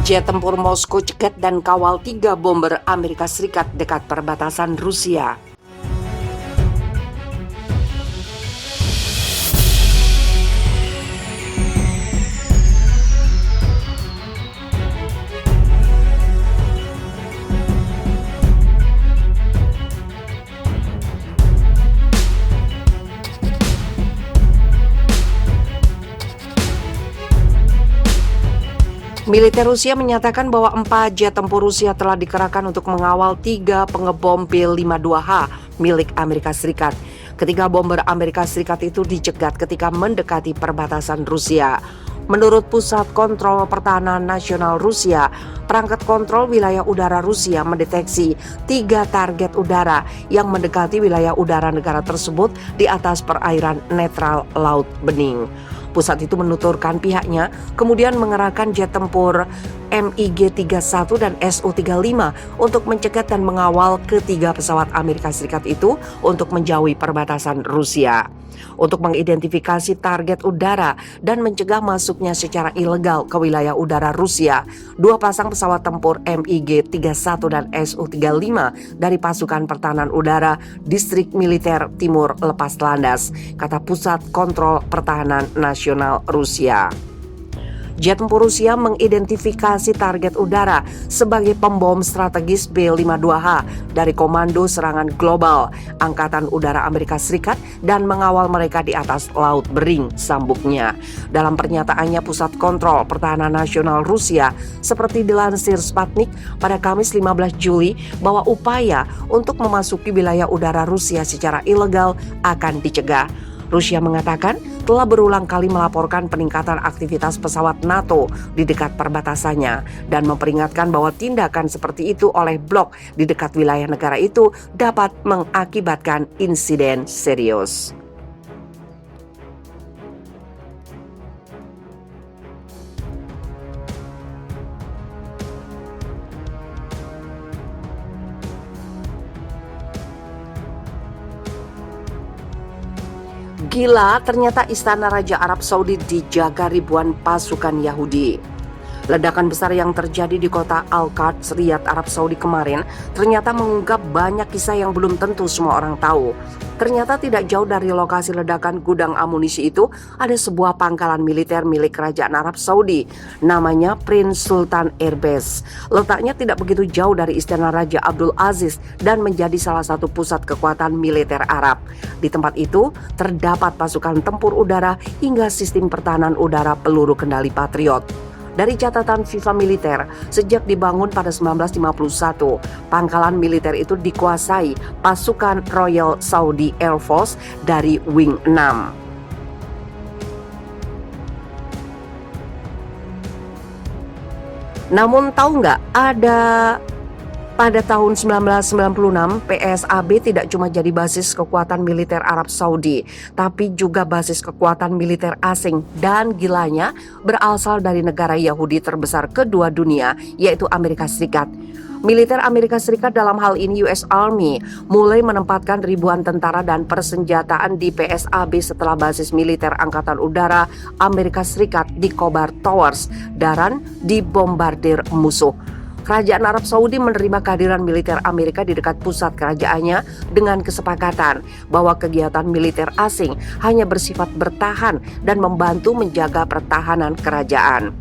Jet tempur Moskow cegat dan kawal 3 bomber Amerika Serikat dekat perbatasan Rusia. Militer Rusia menyatakan bahwa 4 jet tempur Rusia telah dikerahkan untuk mengawal 3 pengebom B-52H milik Amerika Serikat. Ketiga bomber Amerika Serikat itu dicegat ketika mendekati perbatasan Rusia. Menurut Pusat Kontrol Pertahanan Nasional Rusia, perangkat kontrol wilayah udara Rusia mendeteksi 3 target udara yang mendekati wilayah udara negara tersebut di atas perairan netral Laut Bening. Pusat itu menuturkan pihaknya kemudian mengerahkan jet tempur MiG-31 dan Su-35 untuk mencegat dan mengawal ketiga pesawat Amerika Serikat itu untuk menjauhi perbatasan Rusia. Untuk mengidentifikasi target udara dan mencegah masuknya secara ilegal ke wilayah udara Rusia, 2 pasang pesawat tempur MiG-31 dan Su-35 dari pasukan pertahanan udara Distrik Militer Timur lepas landas, kata Pusat Kontrol Pertahanan Nasional Rusia. Jet tempur Rusia mengidentifikasi target udara sebagai pembom strategis B-52H dari Komando Serangan Global Angkatan Udara Amerika Serikat dan mengawal mereka di atas Laut Bering, sambungnya. Dalam pernyataannya, Pusat Kontrol Pertahanan Nasional Rusia seperti dilansir Sputnik pada Kamis 15 Juli bahwa upaya untuk memasuki wilayah udara Rusia secara ilegal akan dicegah. Rusia mengatakan telah berulang kali melaporkan peningkatan aktivitas pesawat NATO di dekat perbatasannya dan memperingatkan bahwa tindakan seperti itu oleh blok di dekat wilayah negara itu dapat mengakibatkan insiden serius. Gila, ternyata istana Raja Arab Saudi dijaga ribuan pasukan Yahudi. Ledakan besar yang terjadi di kota Al-Quds, Riyadh, Arab Saudi kemarin ternyata mengungkap banyak kisah yang belum tentu semua orang tahu. Ternyata tidak jauh dari lokasi ledakan gudang amunisi itu ada sebuah pangkalan militer milik Kerajaan Arab Saudi. Namanya Prince Sultan Airbase. Letaknya tidak begitu jauh dari istana Raja Abdul Aziz dan menjadi salah satu pusat kekuatan militer Arab. Di tempat itu terdapat pasukan tempur udara hingga sistem pertahanan udara peluru kendali Patriot. Dari catatan FIFA militer, sejak dibangun pada 1951, pangkalan militer itu dikuasai pasukan Royal Saudi Air Force dari Wing 6. Namun tahu nggak, pada tahun 1996, PSAB tidak cuma jadi basis kekuatan militer Arab Saudi, tapi juga basis kekuatan militer asing dan gilanya berasal dari negara Yahudi terbesar kedua dunia, yaitu Amerika Serikat. Militer Amerika Serikat dalam hal ini US Army mulai menempatkan ribuan tentara dan persenjataan di PSAB setelah basis militer Angkatan Udara Amerika Serikat di Khobar Towers dan dibombardir musuh. Kerajaan Arab Saudi menerima kehadiran militer Amerika di dekat pusat kerajaannya dengan kesepakatan bahwa kegiatan militer asing hanya bersifat bertahan dan membantu menjaga pertahanan kerajaan.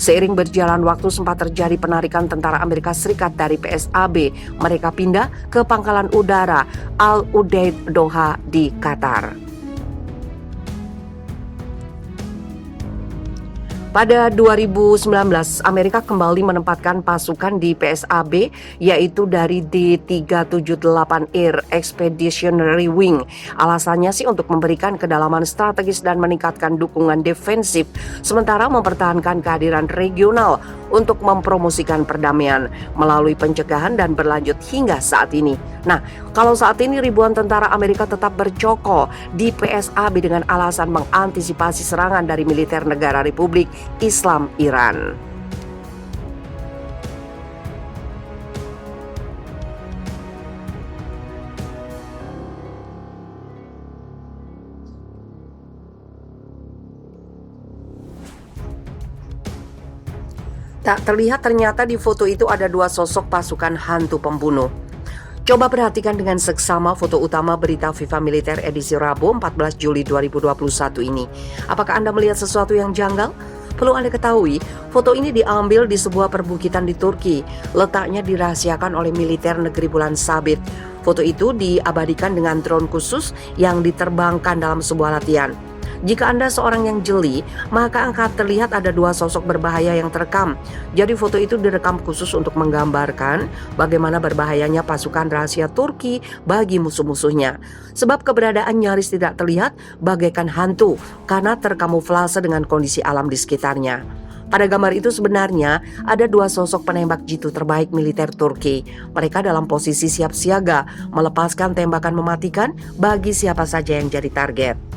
Seiring berjalan waktu sempat terjadi penarikan tentara Amerika Serikat dari PSAB. Mereka pindah ke pangkalan udara Al Udeid Doha di Qatar. Pada 2019, Amerika kembali menempatkan pasukan di PSAB, yaitu dari D-378 Air Expeditionary Wing. Alasannya sih untuk memberikan kedalaman strategis dan meningkatkan dukungan defensif, sementara mempertahankan kehadiran regional untuk mempromosikan perdamaian melalui pencegahan dan berlanjut hingga saat ini. Nah, kalau saat ini ribuan tentara Amerika tetap bercokol di PSAB dengan alasan mengantisipasi serangan dari militer negara Republik Islam Iran. Tak terlihat ternyata di foto itu ada dua sosok pasukan hantu pembunuh. Coba perhatikan dengan seksama foto utama berita FIFA Militer edisi Rabu 14 Juli 2021 ini. Apakah Anda melihat sesuatu yang janggal? Perlu Anda ketahui, foto ini diambil di sebuah perbukitan di Turki. Letaknya dirahasiakan oleh militer negeri bulan sabit. Foto itu diabadikan dengan drone khusus yang diterbangkan dalam sebuah latihan. Jika Anda seorang yang jeli, maka akan terlihat ada dua sosok berbahaya yang terekam. Jadi foto itu direkam khusus untuk menggambarkan bagaimana berbahayanya pasukan rahasia Turki bagi musuh-musuhnya. Sebab keberadaan nyaris tidak terlihat bagaikan hantu karena terkamuflase dengan kondisi alam di sekitarnya. Pada gambar itu sebenarnya ada dua sosok penembak jitu terbaik militer Turki. Mereka dalam posisi siap siaga, melepaskan tembakan mematikan bagi siapa saja yang jadi target.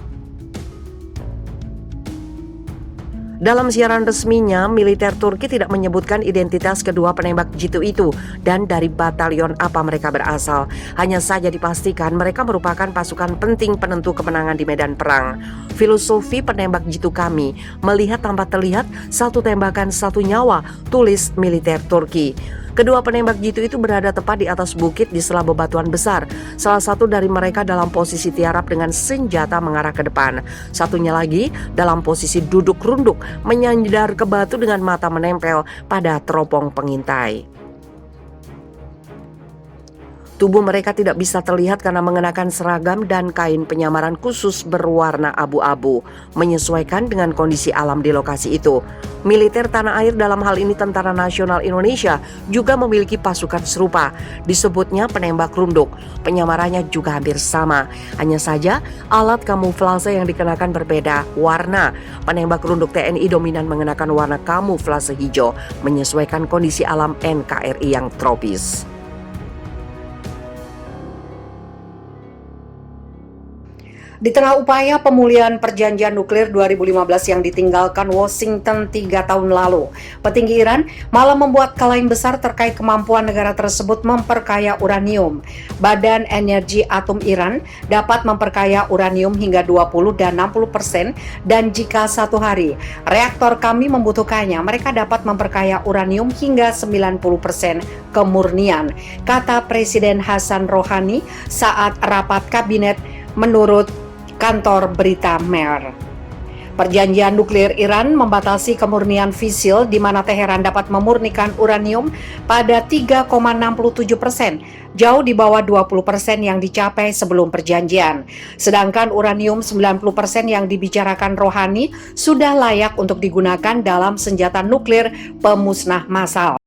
Dalam siaran resminya, militer Turki tidak menyebutkan identitas kedua penembak jitu itu dan dari batalion apa mereka berasal. Hanya saja dipastikan mereka merupakan pasukan penting penentu kemenangan di medan perang. Filosofi penembak jitu kami, melihat tanpa terlihat, satu tembakan satu nyawa, tulis militer Turki. Kedua penembak jitu itu berada tepat di atas bukit di sela bebatuan besar. Salah satu dari mereka dalam posisi tiarap dengan senjata mengarah ke depan. Satunya lagi dalam posisi duduk runduk, menyandar ke batu dengan mata menempel pada teropong pengintai. Tubuh mereka tidak bisa terlihat karena mengenakan seragam dan kain penyamaran khusus berwarna abu-abu, menyesuaikan dengan kondisi alam di lokasi itu. Militer tanah air, dalam hal ini Tentara Nasional Indonesia, juga memiliki pasukan serupa. Disebutnya penembak runduk. Penyamarannya juga hampir sama. Hanya saja alat kamuflase yang dikenakan berbeda warna. Penembak runduk TNI dominan mengenakan warna kamuflase hijau, menyesuaikan kondisi alam NKRI yang tropis. Di tengah upaya pemulihan perjanjian nuklir 2015 yang ditinggalkan Washington 3 tahun lalu, petinggi Iran malah membuat klaim besar terkait kemampuan negara tersebut memperkaya uranium. Badan Energi Atom Iran dapat memperkaya uranium hingga 20 dan 60%, dan jika satu hari reaktor kami membutuhkannya, mereka dapat memperkaya uranium hingga 90% kemurnian, kata Presiden Hasan Rouhani saat rapat kabinet menurut kantor berita Mer. Perjanjian nuklir Iran membatasi kemurnian fisil di mana Teheran dapat memurnikan uranium pada 3,67%, jauh di bawah 20% yang dicapai sebelum perjanjian. Sedangkan uranium 90% yang dibicarakan Rouhani sudah layak untuk digunakan dalam senjata nuklir pemusnah massal.